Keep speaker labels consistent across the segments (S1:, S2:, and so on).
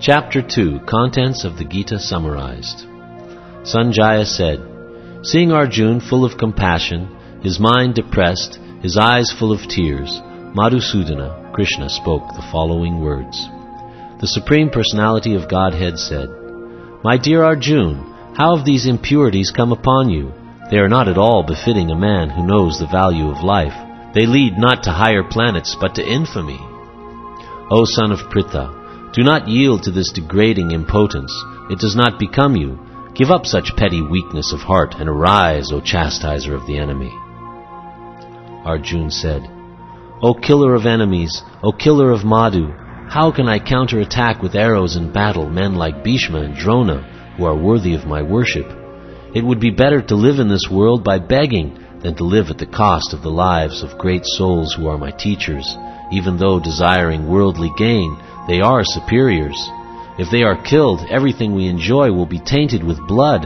S1: Chapter 2, Contents of the Gita Summarized. Sanjaya said, seeing Arjuna full of compassion, his mind depressed, his eyes full of tears, Madhusudana, Krishna, spoke the following words. The Supreme Personality of Godhead said, My dear Arjuna, how have these impurities come upon you? They are not at all befitting a man who knows the value of life. They lead not to higher planets, but to infamy. O son of Pritha, do not yield to this degrading impotence. It does not become you. Give up such petty weakness of heart, and arise, O chastiser of the enemy. Arjuna said, O killer of enemies, O killer of Madhu, how can I counterattack with arrows in battle men like Bhishma and Drona, who are worthy of my worship? It would be better to live in this world by begging than to live at the cost of the lives of great souls who are my teachers, even though desiring worldly gain, they are superiors. If they are killed, everything we enjoy will be tainted with blood.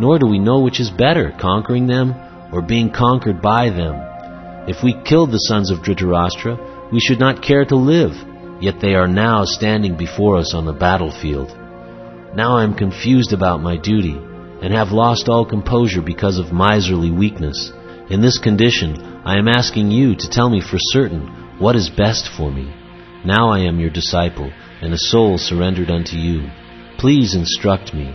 S1: Nor do we know which is better, conquering them or being conquered by them. If we killed the sons of Dhritarashtra, we should not care to live, yet they are now standing before us on the battlefield. Now I am confused about my duty, and have lost all composure because of miserly weakness. In this condition, I am asking you to tell me for certain what is best for me. Now I am your disciple, and a soul surrendered unto you. Please instruct me.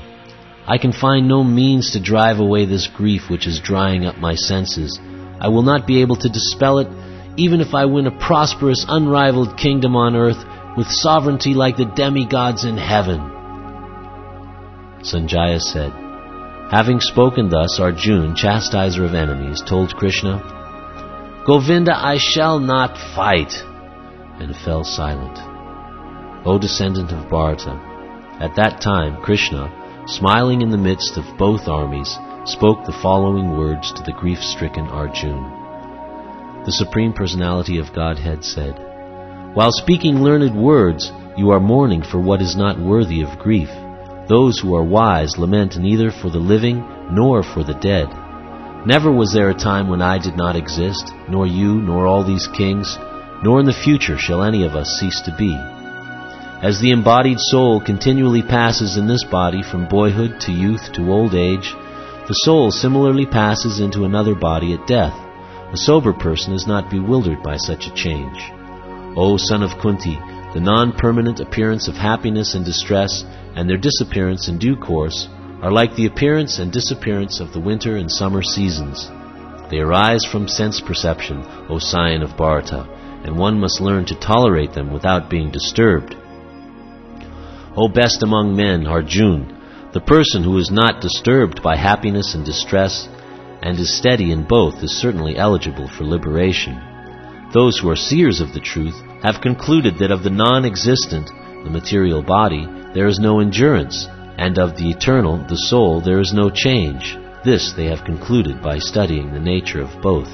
S1: I can find no means to drive away this grief which is drying up my senses. I will not be able to dispel it, even if I win a prosperous, unrivaled kingdom on earth, with sovereignty like the demigods in heaven. Sanjaya said, having spoken thus, Arjuna, chastiser of enemies, told Krishna, Govinda, I shall not fight, and fell silent. O descendant of Bharata, at that time Krishna, smiling in the midst of both armies, spoke the following words to the grief-stricken Arjuna. The Supreme Personality of Godhead said, While speaking learned words, you are mourning for what is not worthy of grief. Those who are wise lament neither for the living nor for the dead. Never was there a time when I did not exist, nor you, nor all these kings, nor in the future shall any of us cease to be. As the embodied soul continually passes in this body from boyhood to youth to old age, the soul similarly passes into another body at death. A sober person is not bewildered by such a change. O son of Kunti, the non-permanent appearance of happiness and distress, and their disappearance in due course, are like the appearance and disappearance of the winter and summer seasons. They arise from sense perception, O scion of Bharata, and one must learn to tolerate them without being disturbed. O best among men, Arjuna, the person who is not disturbed by happiness and distress, and is steady in both, is certainly eligible for liberation. Those who are seers of the truth have concluded that of the non-existent, the material body, there is no endurance, and of the eternal, the soul, there is no change. This they have concluded by studying the nature of both.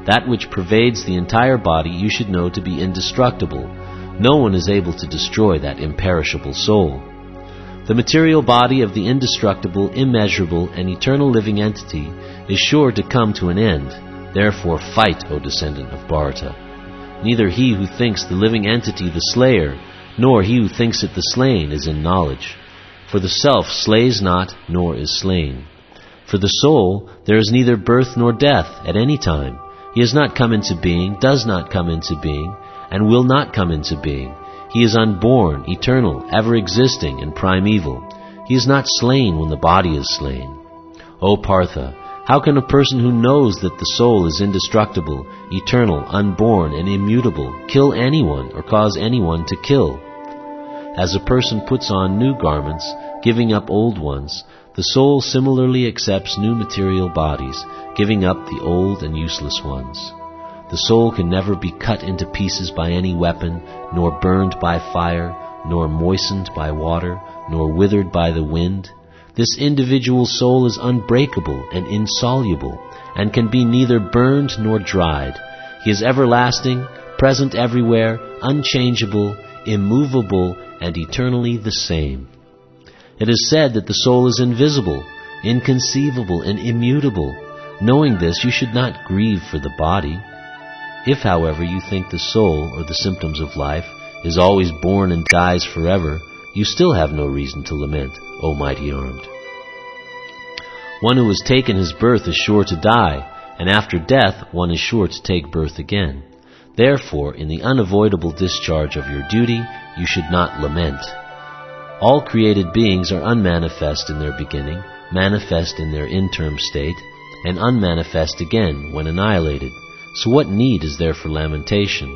S1: That which pervades the entire body you should know to be indestructible. No one is able to destroy that imperishable soul. The material body of the indestructible, immeasurable, and eternal living entity is sure to come to an end. Therefore fight, O descendant of Bharata. Neither he who thinks the living entity the slayer, nor he who thinks it the slain is in knowledge. For the self slays not, nor is slain. For the soul there is neither birth nor death at any time. He has not come into being, does not come into being, and will not come into being. He is unborn, eternal, ever-existing, and primeval. He is not slain when the body is slain. O Partha, how can a person who knows that the soul is indestructible, eternal, unborn, and immutable kill anyone or cause anyone to kill? As a person puts on new garments, giving up old ones, the soul similarly accepts new material bodies, giving up the old and useless ones. The soul can never be cut into pieces by any weapon, nor burned by fire, nor moistened by water, nor withered by the wind. This individual soul is unbreakable and insoluble, and can be neither burned nor dried. He is everlasting, present everywhere, unchangeable, immovable, and eternally the same. It is said that the soul is invisible, inconceivable, and immutable. Knowing this, you should not grieve for the body. If, however, you think the soul, or the symptoms of life, is always born and dies forever, you still have no reason to lament, O mighty armed. One who has taken his birth is sure to die, and after death one is sure to take birth again. Therefore, in the unavoidable discharge of your duty, you should not lament. All created beings are unmanifest in their beginning, manifest in their interim state, and unmanifest again when annihilated. So what need is there for lamentation?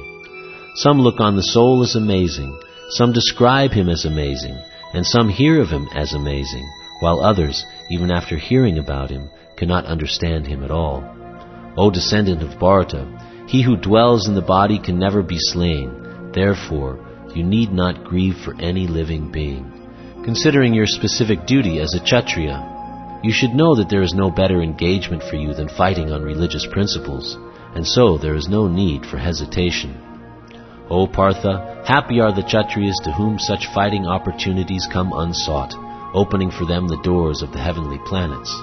S1: Some look on the soul as amazing, some describe him as amazing, and some hear of him as amazing, while others, even after hearing about him, cannot understand him at all. O descendant of Bharata, he who dwells in the body can never be slain. Therefore, you need not grieve for any living being. Considering your specific duty as a Kshatriya, you should know that there is no better engagement for you than fighting on religious principles, and so there is no need for hesitation. O Partha, happy are the Kshatriyas to whom such fighting opportunities come unsought, opening for them the doors of the heavenly planets.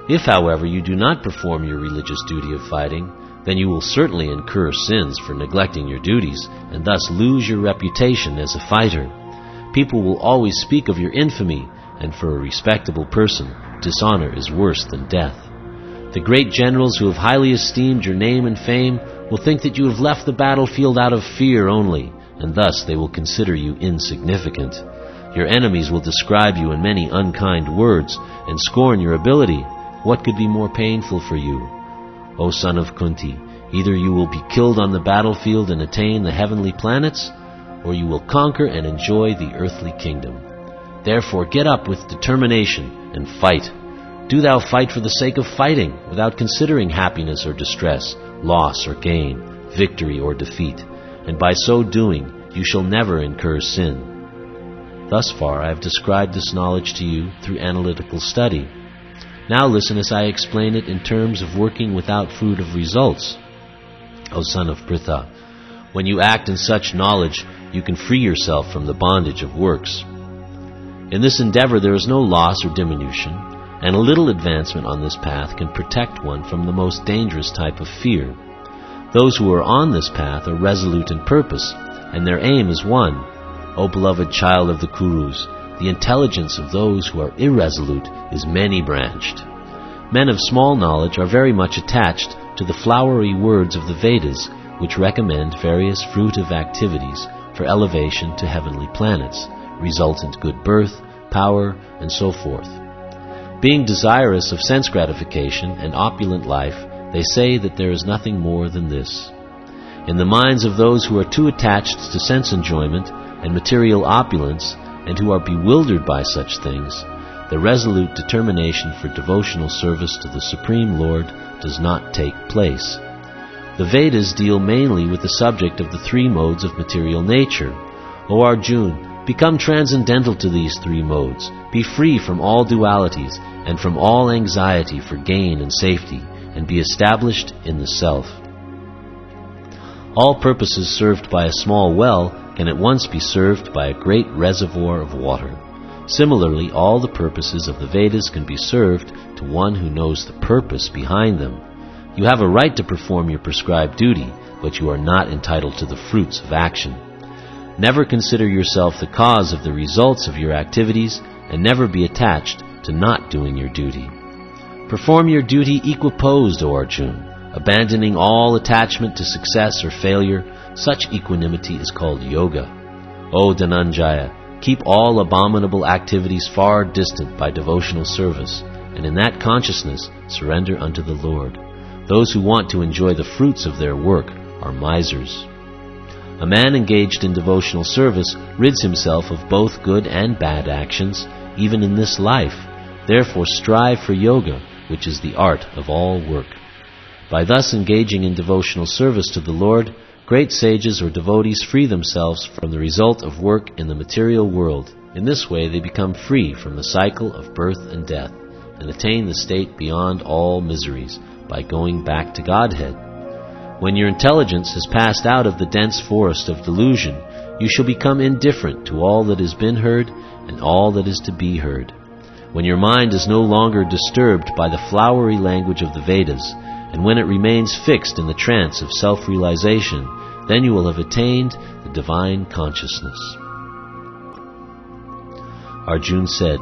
S1: If, however, you do not perform your religious duty of fighting, then you will certainly incur sins for neglecting your duties, and thus lose your reputation as a fighter. People will always speak of your infamy, and for a respectable person, dishonor is worse than death. The great generals who have highly esteemed your name and fame will think that you have left the battlefield out of fear only, and thus they will consider you insignificant. Your enemies will describe you in many unkind words, and scorn your ability. What could be more painful for you? O son of Kunti, either you will be killed on the battlefield and attain the heavenly planets, or you will conquer and enjoy the earthly kingdom. Therefore get up with determination and fight. Do thou fight for the sake of fighting, without considering happiness or distress, loss or gain, victory or defeat, and by so doing you shall never incur sin. Thus far I have described this knowledge to you through analytical study. Now listen as I explain it in terms of working without fruit of results. O son of Pritha, when you act in such knowledge, you can free yourself from the bondage of works. In this endeavor there is no loss or diminution, and a little advancement on this path can protect one from the most dangerous type of fear. Those who are on this path are resolute in purpose, and their aim is one. O beloved child of the Kurus, the intelligence of those who are irresolute is many-branched. Men of small knowledge are very much attached to the flowery words of the Vedas, which recommend various fruitive activities for elevation to heavenly planets, resultant good birth, power, and so forth. Being desirous of sense gratification and opulent life, they say that there is nothing more than this. In the minds of those who are too attached to sense enjoyment and material opulence, and who are bewildered by such things, the resolute determination for devotional service to the Supreme Lord does not take place. The Vedas deal mainly with the subject of the three modes of material nature. O Arjuna, become transcendental to these three modes, be free from all dualities and from all anxiety for gain and safety, and be established in the self. All purposes served by a small well can at once be served by a great reservoir of water. Similarly, all the purposes of the Vedas can be served to one who knows the purpose behind them. You have a right to perform your prescribed duty, but you are not entitled to the fruits of action. Never consider yourself the cause of the results of your activities, and never be attached to not doing your duty. Perform your duty equiposed, O Arjuna, abandoning all attachment to success or failure. Such equanimity is called yoga. O Dhananjaya, keep all abominable activities far distant by devotional service, and in that consciousness surrender unto the Lord. Those who want to enjoy the fruits of their work are misers. A man engaged in devotional service rids himself of both good and bad actions, even in this life. Therefore strive for yoga, which is the art of all work. By thus engaging in devotional service to the Lord, great sages or devotees free themselves from the result of work in the material world. In this way they become free from the cycle of birth and death, and attain the state beyond all miseries by going back to Godhead. When your intelligence has passed out of the dense forest of delusion, you shall become indifferent to all that has been heard and all that is to be heard. When your mind is no longer disturbed by the flowery language of the Vedas, and when it remains fixed in the trance of self-realization, then you will have attained the divine consciousness. Arjuna said,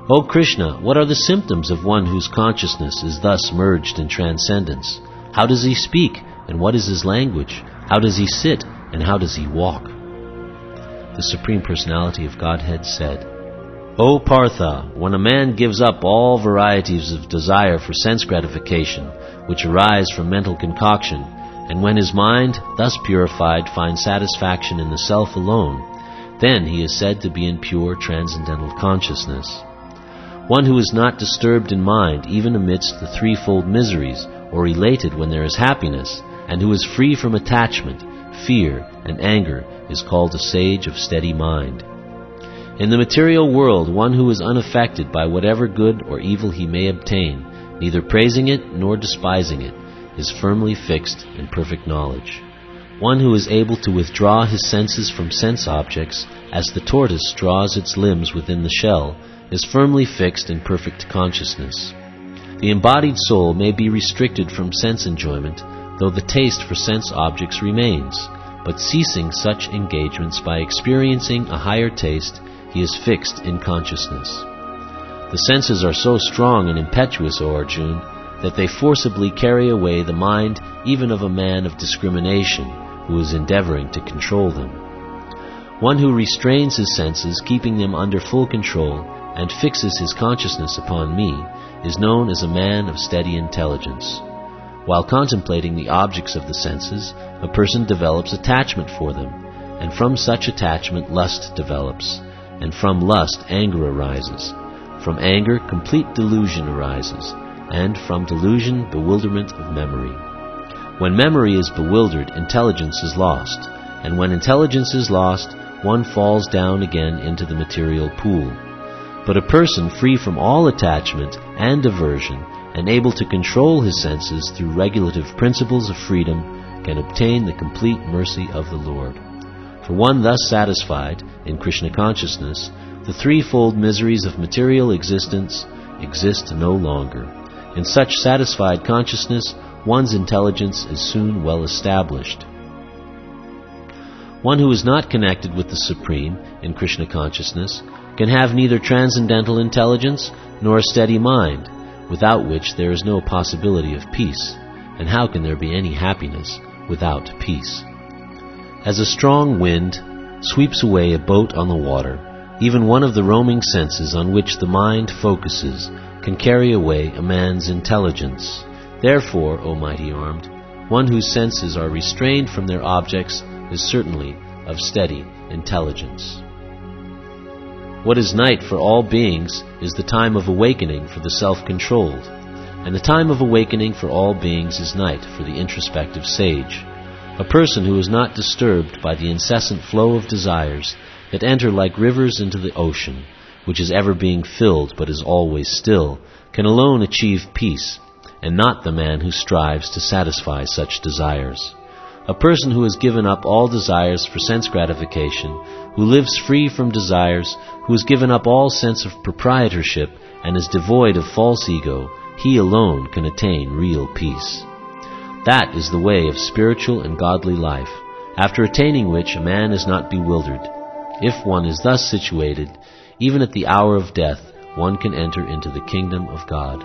S1: O Krishna, what are the symptoms of one whose consciousness is thus merged in transcendence? How does he speak, and what is his language? How does he sit, and how does he walk? The Supreme Personality of Godhead said, O Partha, when a man gives up all varieties of desire for sense gratification, which arise from mental concoction, and when his mind, thus purified, finds satisfaction in the self alone, then he is said to be in pure transcendental consciousness. One who is not disturbed in mind even amidst the threefold miseries, or elated when there is happiness, and who is free from attachment, fear, and anger, is called a sage of steady mind. In the material world, one who is unaffected by whatever good or evil he may obtain, neither praising it nor despising it, is firmly fixed in perfect knowledge. One who is able to withdraw his senses from sense objects, as the tortoise draws its limbs within the shell, is firmly fixed in perfect consciousness. The embodied soul may be restricted from sense enjoyment, though the taste for sense objects remains, but ceasing such engagements by experiencing a higher taste, he is fixed in consciousness. The senses are so strong and impetuous, O Arjuna, that they forcibly carry away the mind even of a man of discrimination who is endeavoring to control them. One who restrains his senses, keeping them under full control, and fixes his consciousness upon me, is known as a man of steady intelligence. While contemplating the objects of the senses, a person develops attachment for them, and from such attachment lust develops, and from lust anger arises. From anger complete delusion arises, and from delusion bewilderment of memory. When memory is bewildered, intelligence is lost, and when intelligence is lost, one falls down again into the material pool. But a person free from all attachment and aversion, and able to control his senses through regulative principles of freedom, can obtain the complete mercy of the Lord. For one thus satisfied, in Krishna consciousness, the threefold miseries of material existence exist no longer. In such satisfied consciousness, one's intelligence is soon well established. One who is not connected with the Supreme, in Krishna consciousness, can have neither transcendental intelligence nor a steady mind, without which there is no possibility of peace, and how can there be any happiness without peace? As a strong wind sweeps away a boat on the water, even one of the roaming senses on which the mind focuses can carry away a man's intelligence. Therefore, O mighty armed, one whose senses are restrained from their objects is certainly of steady intelligence. What is night for all beings is the time of awakening for the self-controlled, and the time of awakening for all beings is night for the introspective sage. A person who is not disturbed by the incessant flow of desires that enter like rivers into the ocean, which is ever being filled but is always still, can alone achieve peace, and not the man who strives to satisfy such desires. A person who has given up all desires for sense gratification, who lives free from desires, who has given up all sense of proprietorship, and is devoid of false ego, he alone can attain real peace. That is the way of spiritual and godly life, after attaining which a man is not bewildered. If one is thus situated, even at the hour of death, one can enter into the kingdom of God.